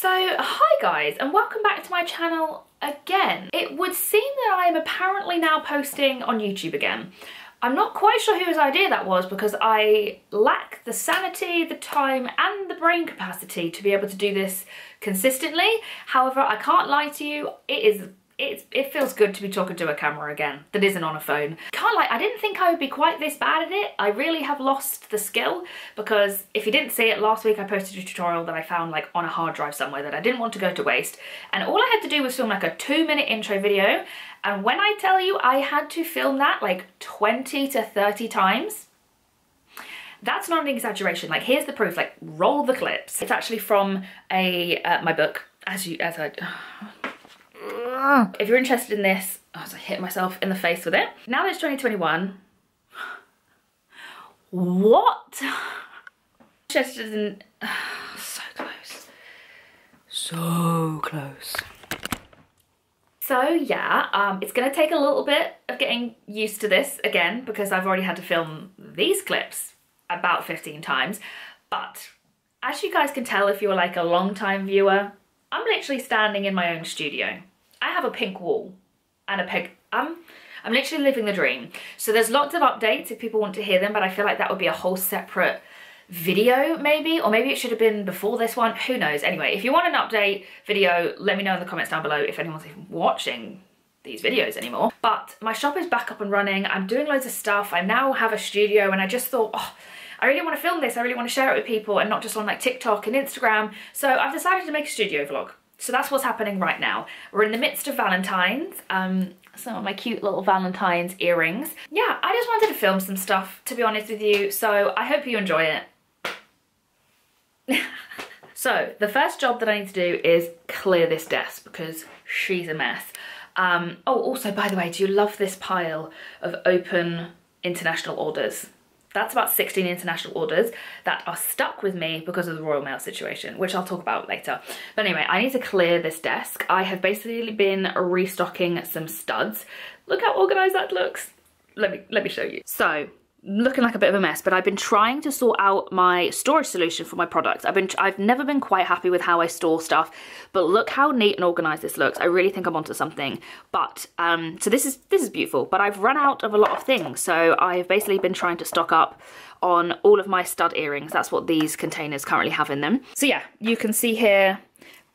So, hi guys, and welcome back to my channel again. It would seem that I am apparently now posting on YouTube again. I'm not quite sure whose idea that was because I lack the sanity, the time, and the brain capacity to be able to do this consistently. However, I can't lie to you, it feels good to be talking to a camera again that isn't on a phone. Can't lie, I didn't think I would be quite this bad at it. I really have lost the skill because if you didn't see it, last week I posted a tutorial that I found like on a hard drive somewhere that I didn't want to go to waste. And all I had to do was film like a 2-minute intro video. And when I tell you I had to film that like 20 to 30 times, that's not an exaggeration. Like here's the proof, like roll the clips. It's actually from my book, if you're interested in this, I hit myself in the face with it. Now that it's 2021, what? Interested in, so close, so close. So yeah, it's gonna take a little bit of getting used to this again because I've already had to film these clips about 15 times. But as you guys can tell if you're like a long time viewer, I'm literally standing in my own studio. I have a pink wall and a pink, I'm literally living the dream. So there's lots of updates if people want to hear them, but I feel like that would be a whole separate video maybe, or maybe it should have been before this one, who knows. Anyway, if you want an update video, let me know in the comments down below if anyone's even watching these videos anymore. But my shop is back up and running. I'm doing loads of stuff. I now have a studio and I just thought, oh, I really want to film this. I really want to share it with people and not just on like TikTok and Instagram. So I've decided to make a studio vlog. So that's what's happening right now. We're in the midst of Valentine's. Some of my cute little Valentine's earrings. Yeah, I just wanted to film some stuff, to be honest with you. So I hope you enjoy it. So the first job that I need to do is clear this desk because she's a mess. Oh, also, by the way, do you love this pile of open international orders? That's about 16 international orders that are stuck with me because of the Royal Mail situation, which I'll talk about later. But anyway, I need to clear this desk. I have basically been restocking some studs. Look how organized that looks. Let me show you. So, looking like a bit of a mess, but I've been trying to sort out my storage solution for my products. I've never been quite happy with how I store stuff, but look how neat and organized this looks. I really think I'm onto something. But so this is beautiful, but I've run out of a lot of things. So I've basically been trying to stock up on all of my stud earrings. That's what these containers currently have in them. So yeah, you can see here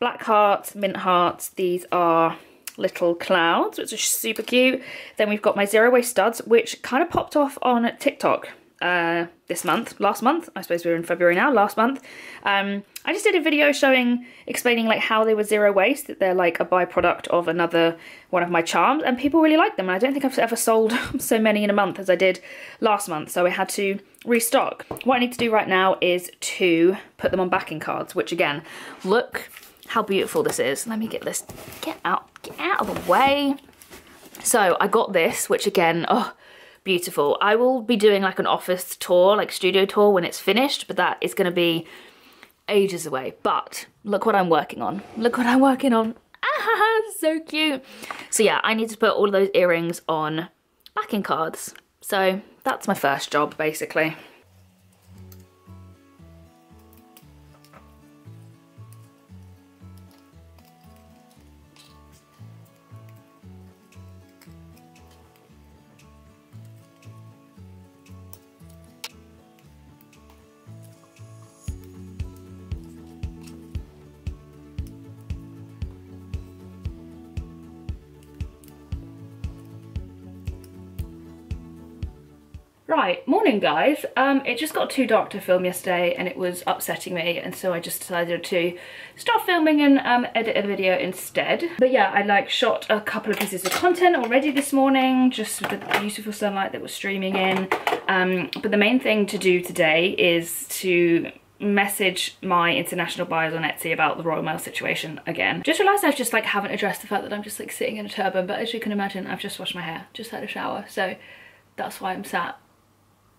black hearts, mint hearts. These are little clouds, which are super cute. Then we've got my zero waste studs, which kind of popped off on TikTok last month. I suppose we're in February now, last month. I just did a video explaining like how they were zero waste, that they're like a byproduct of another one of my charms, and people really like them. And I don't think I've ever sold so many in a month as I did last month, so I had to restock. What I need to do right now is to put them on backing cards, which again, look how beautiful this is. Let me get this, get out of the way. So I got this, which again, oh, beautiful. I will be doing like an office tour, like studio tour when it's finished, but that is gonna be ages away. But look what I'm working on. Look what I'm working on. Ah, so cute. So yeah, I need to put all of those earrings on backing cards. So that's my first job, basically. Right, morning guys. It just got too dark to film yesterday and it was upsetting me, and so I just decided to stop filming and edit a video instead. But yeah, I like shot a couple of pieces of content already this morning, just with the beautiful sunlight that was streaming in. But the main thing to do today is to message my international buyers on Etsy about the Royal Mail situation again. Just realised I just like haven't addressed the fact that I'm just like sitting in a turban, but as you can imagine, I've just washed my hair, just had a shower, so that's why I'm sat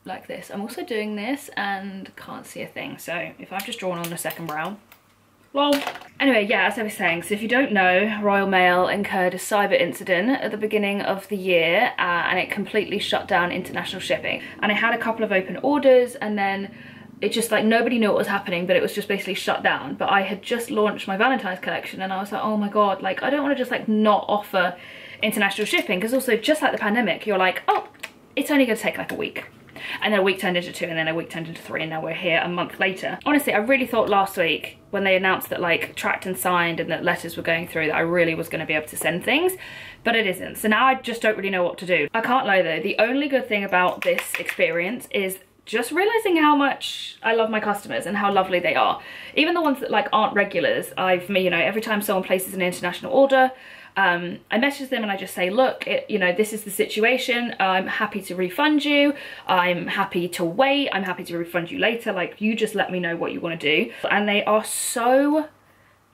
like this. I'm also doing this and can't see a thing, so if I've just drawn on a second brow, lol. Anyway, yeah, as I was saying, so if you don't know, Royal Mail incurred a cyber incident at the beginning of the year and it completely shut down international shipping. And I had a couple of open orders, and then it just like nobody knew what was happening, but it was just basically shut down. But I had just launched my Valentine's collection and I was like, oh my god, like I don't want to just like not offer international shipping, because also just like the pandemic, you're like, oh, it's only going to take like a week. And then a week turned into 2, and then a week turned into 3, and now we're here a month later. Honestly, I really thought last week when they announced that like tracked and signed and that letters were going through, that I really was going to be able to send things, but it isn't. So now I just don't really know what to do. I can't lie though, the only good thing about this experience is just realizing how much I love my customers and how lovely they are. Even the ones that like aren't regulars, you know, every time someone places an international order, I message them and I just say, look, you know, this is the situation. I'm happy to refund you. I'm happy to wait. I'm happy to refund you later. Like, you just let me know what you want to do. And they are so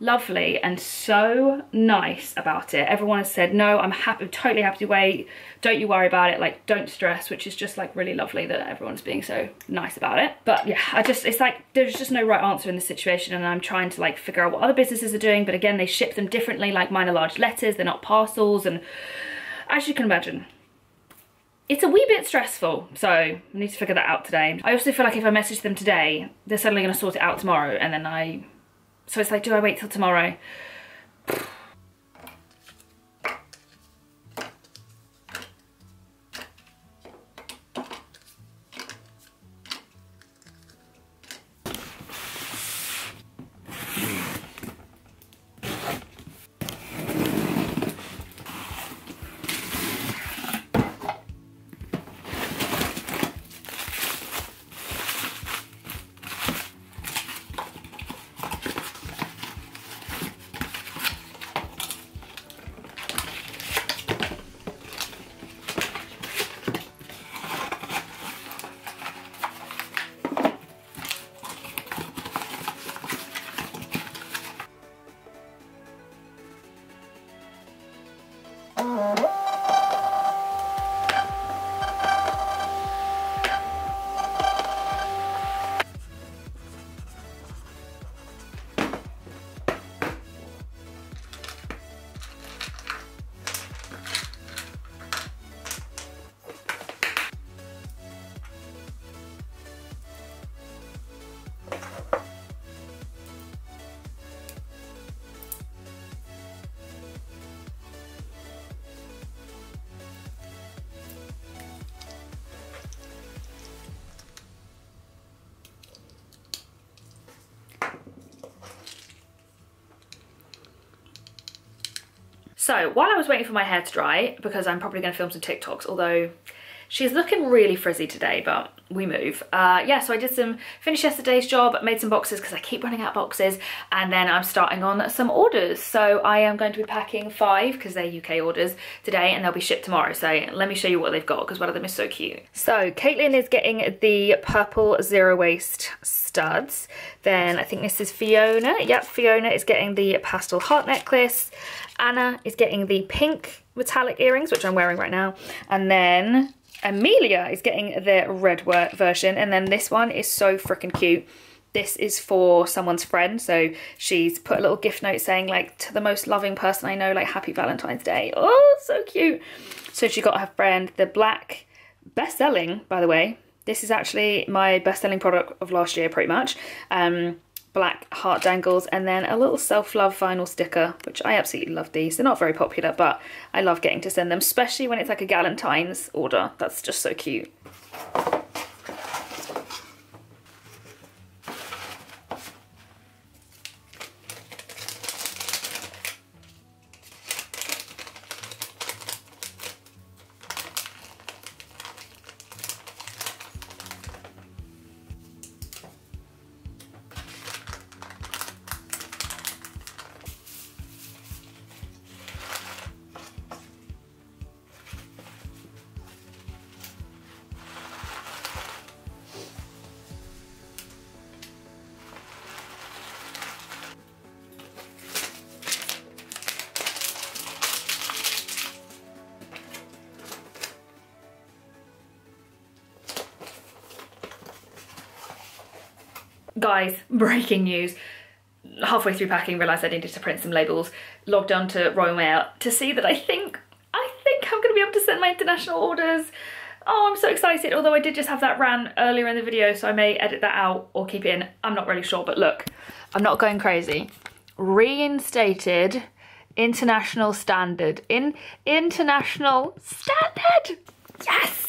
lovely and so nice about it. Everyone has said, no, I'm happy, totally happy to wait. Don't you worry about it. Like, don't stress, which is just like really lovely that everyone's being so nice about it. But yeah, it's like, there's just no right answer in this situation. And I'm trying to like figure out what other businesses are doing. But again, they ship them differently. Like, mine are large letters, they're not parcels. And as you can imagine, it's a wee bit stressful. So I need to figure that out today. I also feel like if I message them today, they're suddenly going to sort it out tomorrow. And then so it's like, do I wait till tomorrow? So while I was waiting for my hair to dry, because I'm probably going to film some TikToks, although she's looking really frizzy today, but we move. Yeah, so I finished yesterday's job, made some boxes because I keep running out of boxes, and then I'm starting on some orders. So I am going to be packing 5, because they're UK orders, today, and they'll be shipped tomorrow. So let me show you what they've got, because one of them is so cute. So Caitlin is getting the purple zero waste studs. Then I think this is Fiona. Yep, Fiona is getting the pastel heart necklace. Anna is getting the pink metallic earrings, which I'm wearing right now. And then Amelia is getting the red version. And then this one is so freaking cute. This is for someone's friend. So she's put a little gift note saying, like, to the most loving person I know, like, happy Valentine's Day. Oh, so cute. So she got her friend the black, best-selling, by the way. This is actually my best-selling product of last year, pretty much. Black heart dangles, and then a little self-love vinyl sticker, which I absolutely love these. They're not very popular, but I love getting to send them, especially when it's like a Galentine's order. That's just so cute. Guys, breaking news. Halfway through packing, realised I needed to print some labels, logged on to Royal Mail to see that I think I'm going to be able to send my international orders. Oh, I'm so excited. Although I did just have that rant earlier in the video, so I may edit that out or keep it in. I'm not really sure, but look, I'm not going crazy. Reinstated international standard. International standard! Yes!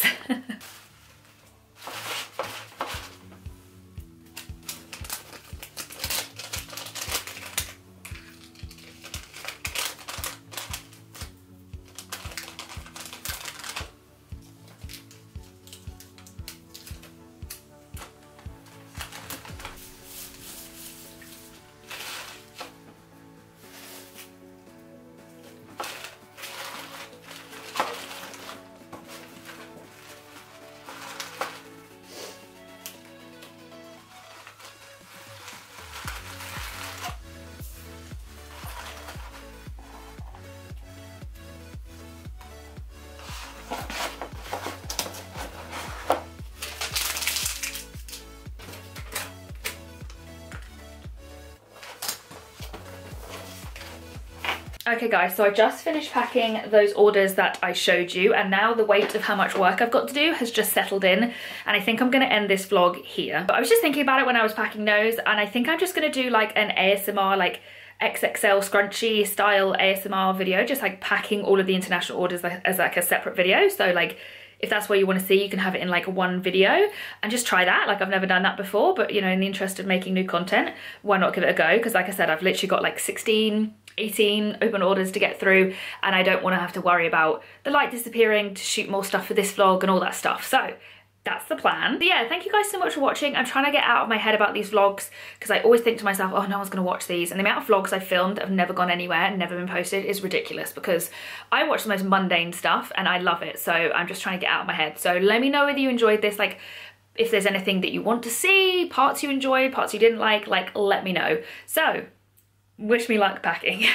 Okay guys, so I just finished packing those orders that I showed you, and now the weight of how much work I've got to do has just settled in, and I think I'm gonna end this vlog here. But I was just thinking about it when I was packing those, and I think I'm just gonna do like an ASMR, like XXL scrunchy style ASMR video, just like packing all of the international orders as like a separate video. So like, if that's what you want to see, you can have it in like one video and just try that. Like, I've never done that before, but you know, in the interest of making new content, why not give it a go? Because like I said, I've literally got like 16, 18 open orders to get through, and I don't want to have to worry about the light disappearing to shoot more stuff for this vlog and all that stuff. So that's the plan. But yeah, thank you guys so much for watching. I'm trying to get out of my head about these vlogs because I always think to myself, oh, no one's gonna watch these. And the amount of vlogs I've filmed that have never gone anywhere and never been posted is ridiculous, because I watch the most mundane stuff and I love it. So I'm just trying to get out of my head. So let me know whether you enjoyed this, like if there's anything that you want to see, parts you enjoyed, parts you didn't like let me know. So wish me luck packing.